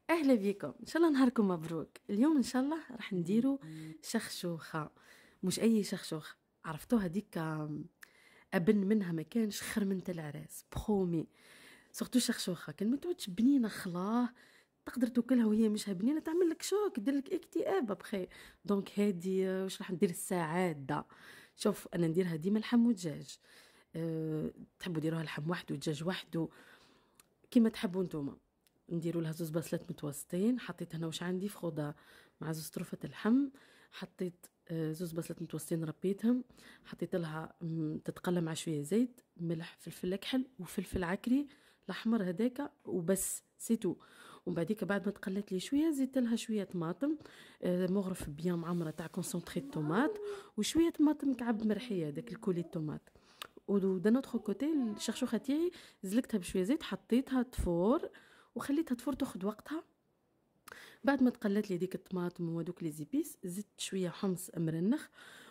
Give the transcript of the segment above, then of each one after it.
اهلا بيكم، ان شاء الله نهاركم مبروك. اليوم ان شاء الله راح نديروا شخشوخه. مش اي شخشوخه، عرفتوها ديك ابن منها ما كانش خير من العراس برومي. سورتو شخشوخه كان ما تعودش بنينه خلاه، تقدر تاكلها وهي مش بنينه، تعمل لك شوك، دير لك اكتئاب بخي. دونك هادي واش راح ندير السعاده. شوف انا نديرها ديما لحم ودجاج. تحبوا ديروها لحم وحده ودجاج وحده كيما تحبوا نتوما. نديروا لها زوز بصلات متوسطين، حطيت هنا واش عندي في خضار مع زوز طرفة اللحم. حطيت زوز بصلات متوسطين ربيتهم. حطيت لها تتقلى مع شويه زيت ملح فلفل اكحل وفلفل عكري الاحمر هذاك وبس سيتو. ومن بعديك بعد ما تقلت لي شويه زدت لها شويه طماطم مغرف بيان معمره تاع كونسونطري طوماط، وشويه طماطم مكعب مرحيه هذاك الكولي الطوماط. ودان اوتر كوتي الشخشوخه تاعي زلقتها بشويه زيت، حطيتها تفور وخليتها تفور تاخد وقتها. بعد ما تقلت لي ديك الطماطم وهذوك لي زيبيس زدت شويه حمص مرنخ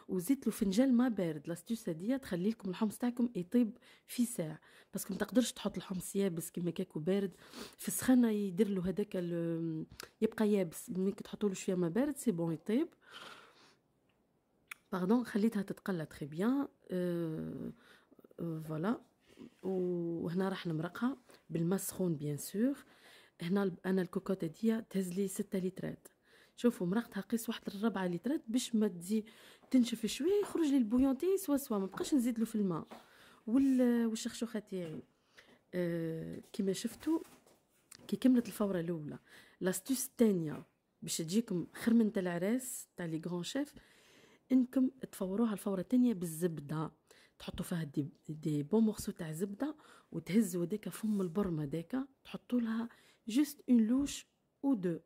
وزدت له فنجان ما بارد. لاستيوس هديه تخلي لكم الحمص تاعكم يطيب في ساعه، باسكو ما تقدرش تحط الحمص يابس كيما كاكو بارد في السخانه يدير له هذاك يبقى يابس. ملي تحطوا له شويه ما بارد سي بون يطيب. باردون خليتها تتقلى تري بيان. فوالا. وهنا راح نمرقها بالماء سخون بيان سور. هنا انا الكوكوطه دي تهز لي 6 لترات. شوفوا مرقتها قيس واحد الربعة لترات باش ما تزي تنشف شويه يخرج لي البويون تاعي سوا ما بقاش نزيد له في الماء. والشخشوخه تاعي كيما شفتوا كي كملت الفوره الاولى. لاستوس الثانيه باش تجيكم خير من تاع العراس تاع لي غران شيف، انكم تفوروها الفوره الثانيه بالزبده. تحطوا فيها دي بون مورسو تاع زبده وتهزوا هذاك فم البرمه هذاك تحطوا لها جوست اون لوش او دو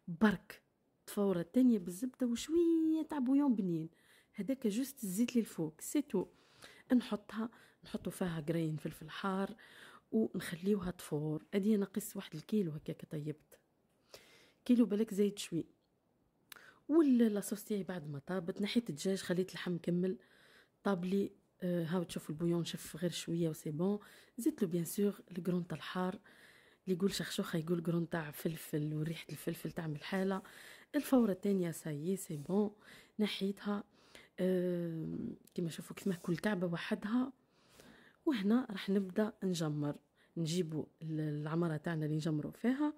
برك. الفوره الثانيه بالزبده وشويه تاع بويون بنين هذاك جوست الزيت لي الفوق سي تو. نحطها نحطوا فيها قرين فلفل حار ونخليوها تفور. ادي انا قص واحد الكيلو هكاك طيبت كيلو بالك زايد شوي. ولا لاصوص تاعي بعد ما طابت نحيت الدجاج خليت اللحم كمل طابلي. هاو تشوفوا البويون شف غير شويه وسي بون. زدت له بيان سور القرون تاع الحار، اللي يقول شخشوخه يقول قرون تاع فلفل وريحه الفلفل تعمل حاله. الفوره الثانيه سايي سي بون نحيتها. كما شوفوا كيما كل كعبه وحدها. وهنا راح نبدا نجمر. نجيبوا العمره تاعنا اللي نجمروا فيها،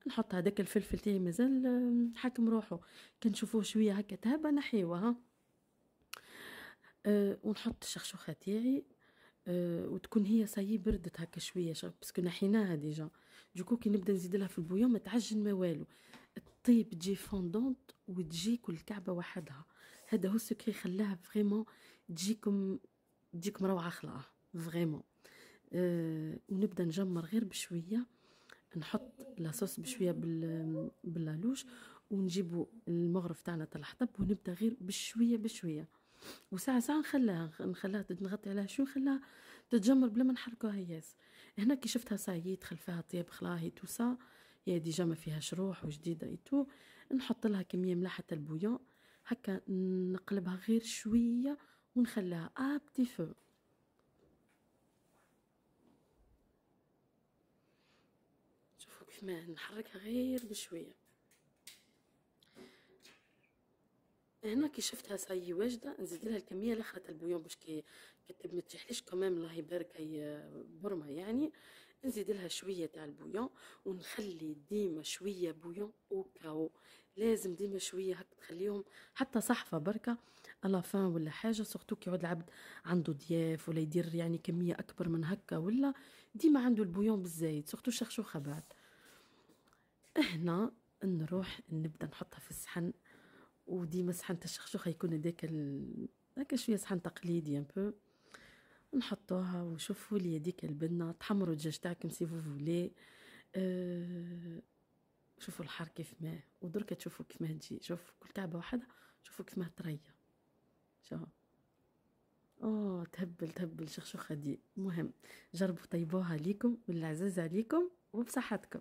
نحط هذاك الفلفل تاعي مازال حاكم روحه، كنشوفوه شويه هكا تهبه نحيوه ها. ونحط الشخشوخه تاعي وتكون هي صايي بردت هكا شويه باسكو نحيناها ديجا. دوكو كي نبدا نزيد لها في البويون ما تعجن ما والو، الطيب تجي فوندونت وتجي كل كعبه وحدها. هذا هو السكري خلاها فريمون تجيكم روعه خلاص فريمون. ونبدا نجمر غير بشويه، نحط لاصوص بشويه باللالوش ونجيبوا المغرف تاعنا تاع الحطب ونبدا غير بشويه بشويه. وساعه ساعه نخليها نغطي عليها شو نخليها تتجمر بلا ما نحركوها ياس. هنا كي شفتها صايي دخل فيها طياب خلاهي تو سا، هي ديجا ما فيهاش روح وجديده ايتو. نحط لها كميه ملاحه البويون هكا نقلبها غير شويه ونخليها بتي فو. شوفوا كيف ما نحركها غير بشويه. هنا كي شفتها صاي واجده نزيد لها الكميه الاخرى تاع البويون باش كي ما تحليش كمان الله يبارك هي برمه يعني. نزيد لها شويه تاع البويون ونخلي ديما شويه بويون او كاو. لازم ديما شويه هكا تخليهم حتى صحفه بركه الا فان ولا حاجه، سورتو كي يعود العبد عنده ضياف ولا يدير يعني كميه اكبر من هكا ولا ديما عنده البويون بالزايد سورتو الشخشوخه بعد. هنا نروح نبدا نحطها في الصحن. وديما صحن الشخشوخه يكون هذاك هكا شويه صحن تقليدي ان بو. نحطوها وشوفوا لي هذيك البنه تحمروا الدجاج تاعكم سي فو فولي. شوفوا الحار كيف ما ودركا تشوفوا كيف ما تجي. شوف كل كعبه واحده شوفوا كيف ما تريا. شوف تهبل تهبل شخشوخه دي. مهم جربوا طيبوها ليكم والعزاز عليكم وبصحتكم.